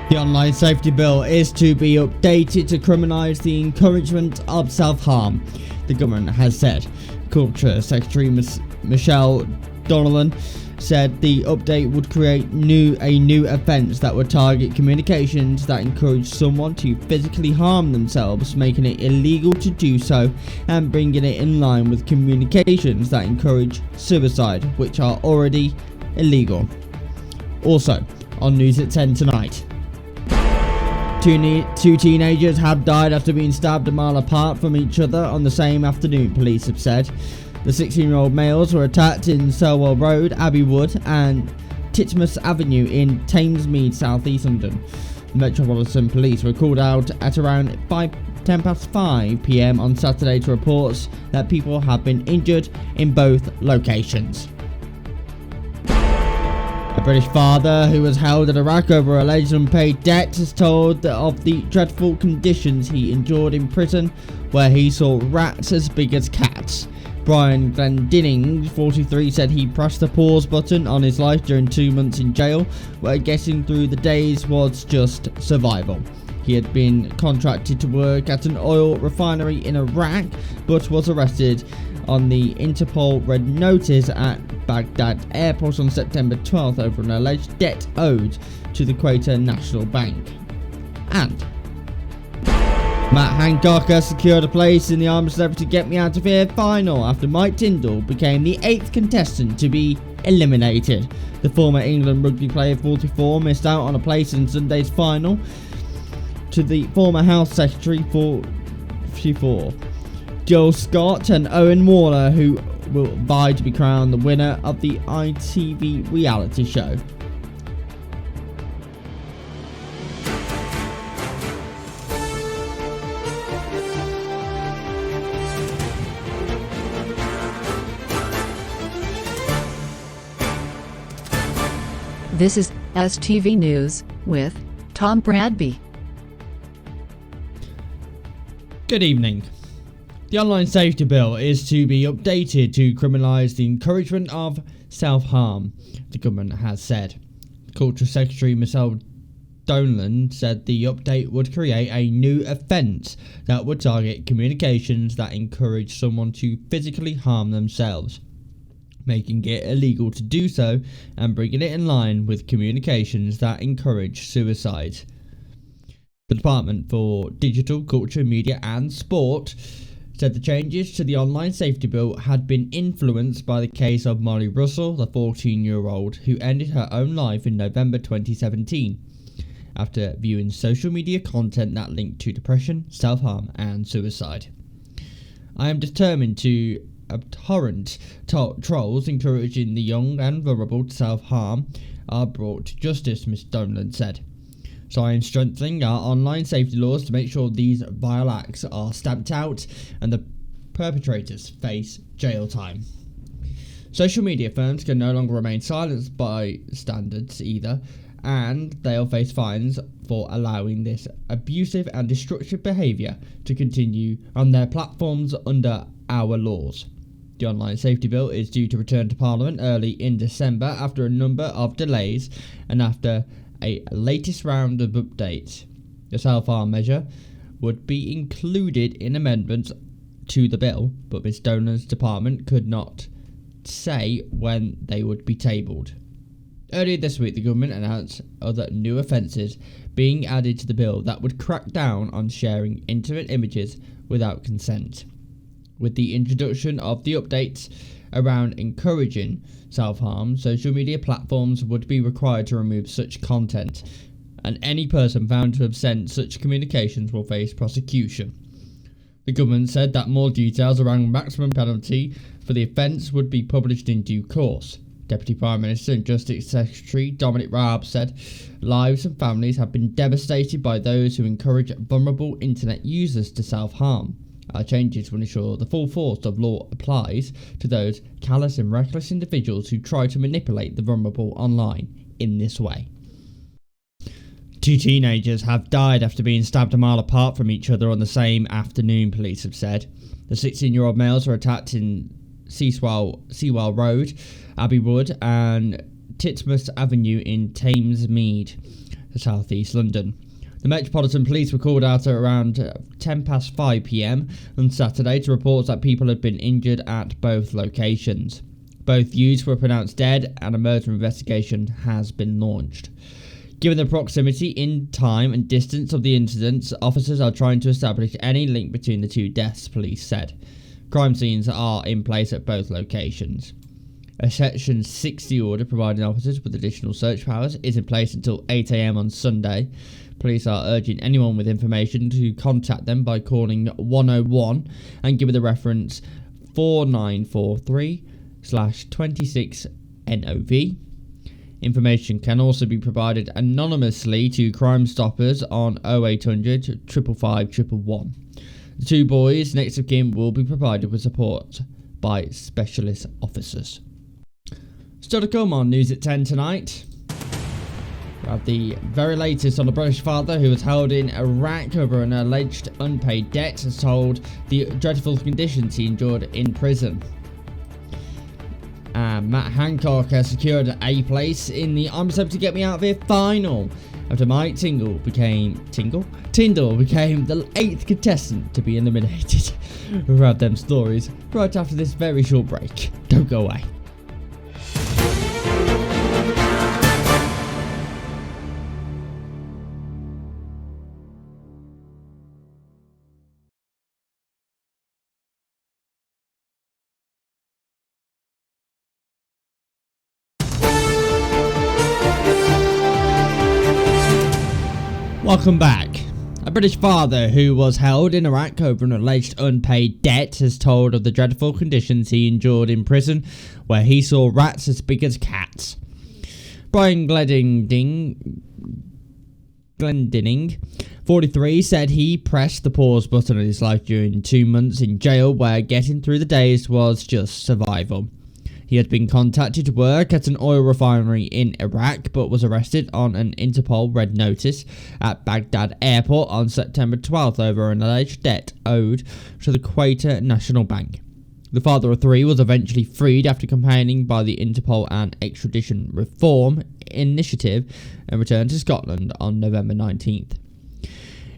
The online safety bill is to be updated to criminalise the encouragement of self-harm, the government has said. Culture Secretary Michelle Donnellan said the update would create a new offence that would target communications that encourage someone to physically harm themselves, making it illegal to do so, and bringing it in line with communications that encourage suicide, which are already illegal. Also, on News at 10 tonight. Two teenagers have died after being stabbed a mile apart from each other on the same afternoon, police have said. The 16-year-old males were attacked in Selwell Road, Abbey Wood and Titmus Avenue in Thamesmead, South East London. Metropolitan Police were called out at around 5 p.m. on Saturday to reports that people have been injured in both locations. A British father who was held in Iraq over alleged unpaid debt has told of the dreadful conditions he endured in prison, where he saw rats as big as cats. Brian Glendinning, 43, said he pressed the pause button on his life during 2 months in jail, where getting through the days was just survival. He had been contracted to work at an oil refinery in Iraq, but was arrested on the Interpol Red Notice at Baghdad Airport on September 12th over an alleged debt owed to the Qatar National Bank. And Matt Hancock has secured a place in the I'm a Celebrity Get Me Out of Here final after Mike Tindall became the 8th contestant to be eliminated. The former England rugby player 44 missed out on a place in Sunday's final to the former Health Secretary 44, Joel Scott and Owen Warner, who will vie to be crowned the winner of the ITV reality show. This is STV News with Tom Bradby. Good evening. The online safety bill is to be updated to criminalise the encouragement of self-harm, the government has said. Culture Secretary Michelle Donnellan said the update would create a new offence that would target communications that encourage someone to physically harm themselves, making it illegal to do so and bringing it in line with communications that encourage suicide. The Department for Digital, Culture, Media and Sport said the changes to the online safety bill had been influenced by the case of Molly Russell, the 14-year-old who ended her own life in November 2017 after viewing social media content that linked to depression, self-harm and suicide. I am determined to abhorrent trolls encouraging the young and vulnerable to self-harm are brought to justice, Ms. Donnellan said. So I am strengthening our online safety laws to make sure these vile acts are stamped out and the perpetrators face jail time. Social media firms can no longer remain silent by standards either, and they'll face fines for allowing this abusive and destructive behaviour to continue on their platforms under our laws. The online safety bill is due to return to Parliament early in December after a number of delays and after a latest round of updates. The self-harm measure would be included in amendments to the bill, but Ms. Donnellan's department could not say when they would be tabled. Earlier this week, the government announced other new offences being added to the bill that would crack down on sharing intimate images without consent. With the introduction of the updates around encouraging self-harm, social media platforms would be required to remove such content, and any person found to have sent such communications will face prosecution. The government said that more details around maximum penalty for the offence would be published in due course. Deputy Prime Minister and Justice Secretary Dominic Raab said lives and families have been devastated by those who encourage vulnerable internet users to self-harm. Our changes will ensure the full force of law applies to those callous and reckless individuals who try to manipulate the vulnerable online in this way. Two teenagers have died after being stabbed a mile apart from each other on the same afternoon, police have said. The 16-year-old males were attacked in Sewell Road, Abbey Wood and Titmus Avenue in Thamesmead. to South East London. The Metropolitan Police were called out at around 10 past 5 p.m. on Saturday to report that people had been injured at both locations. Both youths were pronounced dead and a murder investigation has been launched. Given the proximity in time and distance of the incidents, officers are trying to establish any link between the two deaths, police said. Crime scenes are in place at both locations. A Section 60 order providing officers with additional search powers is in place until 8 a.m. on Sunday. Police are urging anyone with information to contact them by calling 101 and give the reference 4943/26NOV. Information can also be provided anonymously to Crime Stoppers on 0800 555 111. The two boys next of kin will be provided with support by specialist officers. Still to come on News at 10 tonight. We have the very latest on a British father who was held in Iraq over an alleged unpaid debt has told the dreadful conditions he endured in prison. Matt Hancock has secured a place in the I'm So To Get Me Out of Here final after Mike Tyndall became the 8th contestant to be eliminated. We'll have them stories right after this very short break. Don't go away. Welcome back. A British father who was held in Iraq over an alleged unpaid debt has told of the dreadful conditions he endured in prison, where he saw rats as big as cats. Brian Glendinning, 43, said he pressed the pause button in his life during 2 months in jail, where getting through the days was just survival. He had been contacted to work at an oil refinery in Iraq, but was arrested on an Interpol red notice at Baghdad airport on September 12th over an alleged debt owed to the Kuwait National Bank. The father of 3 was eventually freed after campaigning by the Interpol and Extradition Reform Initiative and returned to Scotland on November 19th.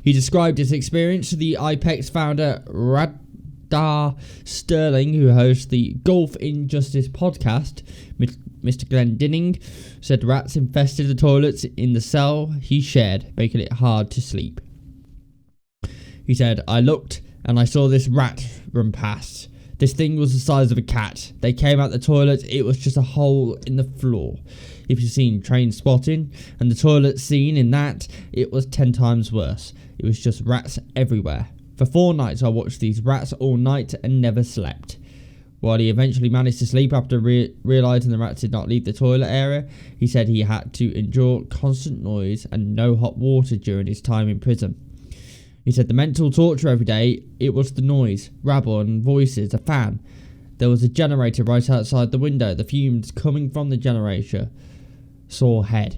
He described his experience to the IPEX founder Radar Sterling, who hosts the Golf Injustice podcast. Mr. Glendinning said rats infested the toilets in the cell he shared, making it hard to sleep. He said, "I looked and I saw this rat run past. This thing was the size of a cat. They came out the toilet, it was just a hole in the floor. If you've seen Train Spotting and the toilet scene in that, it was 10 times worse. It was just rats everywhere. For 4 nights I watched these rats all night and never slept." While he eventually managed to sleep after realising the rats did not leave the toilet area, he said he had to endure constant noise and no hot water during his time in prison. He said the mental torture every day, it was the noise, rabble and voices, a fan. There was a generator right outside the window, the fumes coming from the generator. Sore head.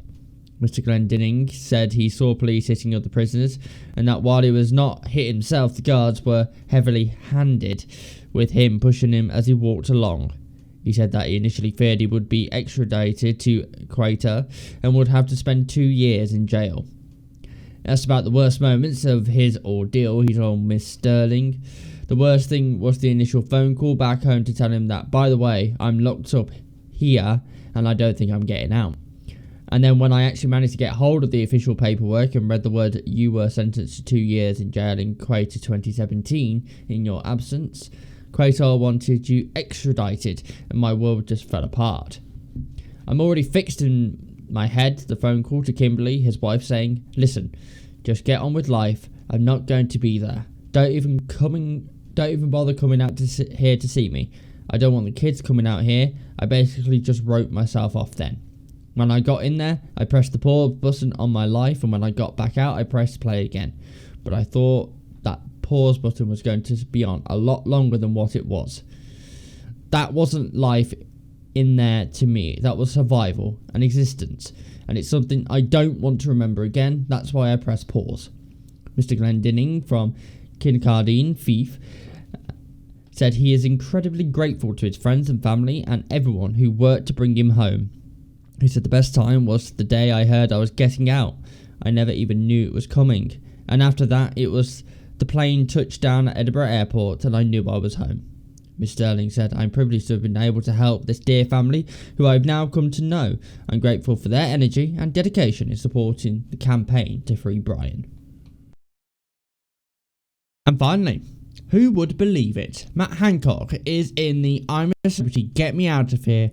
Mr. Glendinning said he saw police hitting other prisoners and that while he was not hit himself, the guards were heavily handed, with him pushing him as he walked along. He said that he initially feared he would be extradited to Kuwait and would have to spend 2 years in jail. Asked about the worst moments of his ordeal, he told Miss Sterling, "The worst thing was the initial phone call back home to tell him that, by the way, I'm locked up here and I don't think I'm getting out. And then when I actually managed to get hold of the official paperwork and read the word you were sentenced to 2 years in jail in Kuwait 2017 in your absence, Kuwait wanted you extradited and my world just fell apart. I'm already fixed in my head," the phone call to Kimberly, his wife, saying, "Listen, just get on with life. I'm not going to be there. Don't even bother coming out here to see me. I don't want the kids coming out here." I basically just wrote myself off then. When I got in there, I pressed the pause button on my life, and when I got back out, I pressed play again. But I thought that pause button was going to be on a lot longer than what it was. That wasn't life in there to me. That was survival and existence, and it's something I don't want to remember again. That's why I pressed pause." Mr. Glendinning from Kincardine, Fife, said he is incredibly grateful to his friends and family and everyone who worked to bring him home. He said the best time was the day I heard I was getting out. I never even knew it was coming. And after that, it was the plane touched down at Edinburgh Airport and I knew I was home. Miss Sterling said, I'm privileged to have been able to help this dear family who I've now come to know. I'm grateful for their energy and dedication in supporting the campaign to free Brian. And finally, who would believe it? Matt Hancock is in the I'm a Celebrity Get Me Out of Here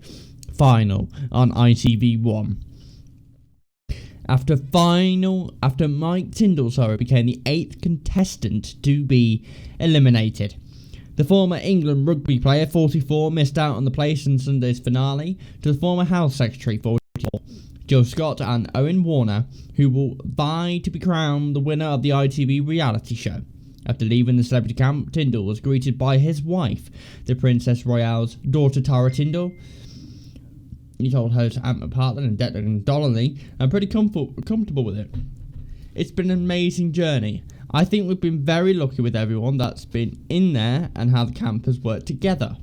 final on ITV1. After Mike Tyndall became the 8th contestant to be eliminated. The former England rugby player, 44, missed out on the place in Sunday's finale to the former Health Secretary, 44, Jill Scott and Owen Warner, who will vie to be crowned the winner of the ITV reality show. After leaving the celebrity camp, Tyndall was greeted by his wife, the Princess Royale's daughter Tara Tyndall. He told her to Ant McPartlin and Declan Donnelly, I'm pretty comfortable with it. It's been an amazing journey. I think we've been very lucky with everyone that's been in there and how the camp has worked together.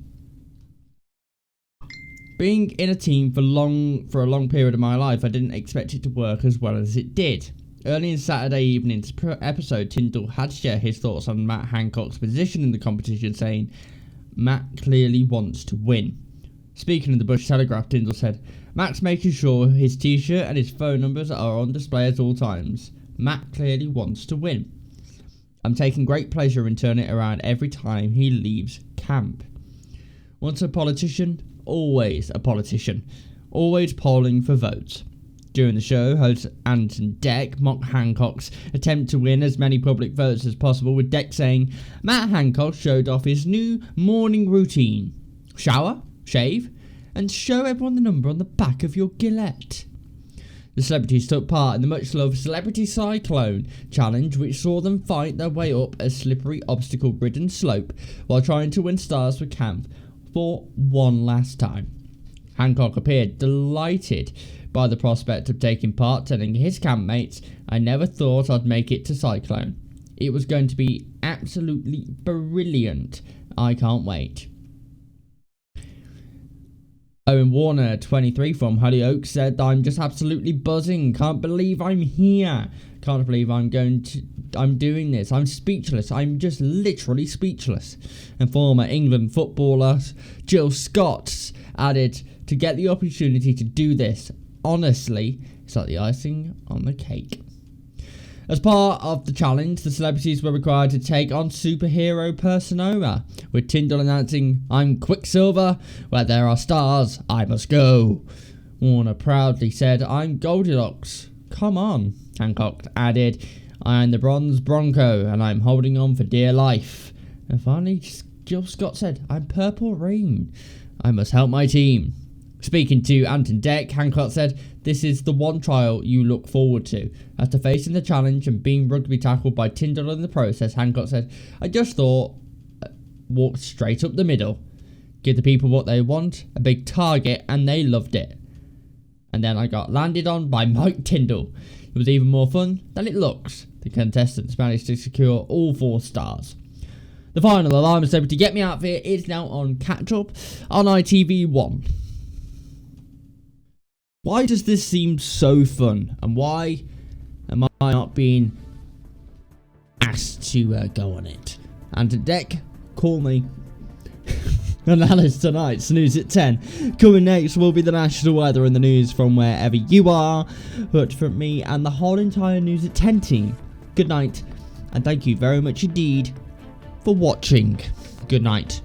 Being in a team for a long period of my life, I didn't expect it to work as well as it did. Early in Saturday evening's episode, Tyndall had shared his thoughts on Matt Hancock's position in the competition, saying, Matt clearly wants to win. Speaking in the Bush Telegraph, Tyndall said, Matt's making sure his t-shirt and his phone numbers are on display at all times. Matt clearly wants to win. I'm taking great pleasure in turning it around every time he leaves camp. Once a politician, always a politician. Always polling for votes. During the show, host Anton Deck mocked Hancock's attempt to win as many public votes as possible, with Deck saying, Matt Hancock showed off his new morning routine. Shower, shave, and show everyone the number on the back of your Gillette. The celebrities took part in the much-loved Celebrity Cyclone Challenge, which saw them fight their way up a slippery, obstacle-ridden slope while trying to win stars for camp for one last time. Hancock appeared delighted by the prospect of taking part, telling his campmates, I never thought I'd make it to Cyclone. It was going to be absolutely brilliant. I can't wait. Owen Warner, 23, from Hollyoaks, said, I'm just absolutely buzzing. Can't believe I'm here. Can't believe I'm doing this. I'm speechless. I'm just literally speechless. And former England footballer Jill Scott added, to get the opportunity to do this, honestly, it's like the icing on the cake. As part of the challenge, the celebrities were required to take on superhero persona, with Tyndall announcing, I'm Quicksilver, where there are stars, I must go. Warner proudly said, I'm Goldilocks. Come on, Hancock added, I'm the Bronze Bronco, and I'm holding on for dear life. And finally, Jill Scott said, I'm Purple Rain. I must help my team. Speaking to Anton Deck, Hancock said, this is the one trial you look forward to. After facing the challenge and being rugby tackled by Tyndall in the process, Hancock said, I just thought, walk straight up the middle. Give the people what they want, a big target, and they loved it. And then I got landed on by Mike Tyndall. It was even more fun than it looks. The contestants managed to secure all 4 stars. The final of I'm a Celebrity Get Me Out of Here is now on catch up on ITV1. Why does this seem so fun? And why am I not being asked to go on it? And to Deck, call me. And that is tonight's News at 10. Coming next will be the national weather and the news from wherever you are. But from me and the whole entire News at 10 team, good night. And thank you very much indeed for watching. Good night.